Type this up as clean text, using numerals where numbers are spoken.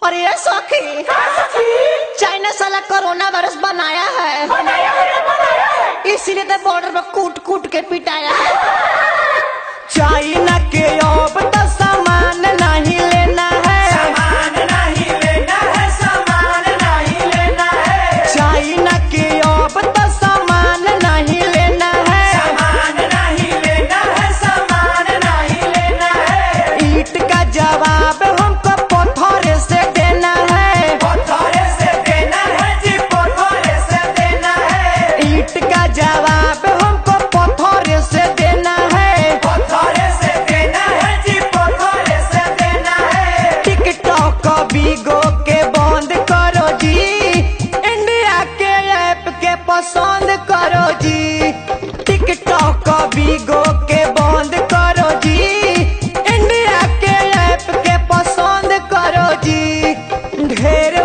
और ये सखी चाइना साला कोरोना वायरस बनाया है, इसीलिए तो बॉर्डर पर कूट कूट के पिटाया है। चाइना के अब तो सामान नहीं लेना है, सामान नहीं लेना है, सामान नहीं लेना है, चाइना के अब तो सामान नहीं लेना है, सामान नहीं लेना है, सामान नहीं लेना है। ईट का जवाब हमको पत्थर से देना है, पत्थर से देना है जी, पत्थर से देना है, ईट का जवाब हमको पत्थर से देना है, पत्थर से देना है जी, पत्थर से देना है। टिकटॉक बीगो के बंद करो जी, इंडिया के ऐप के पसंद करो जी, टिकटॉक बीगो के बंद करो जी, इंडिया के ऐप के पसंद करो जी। ढेर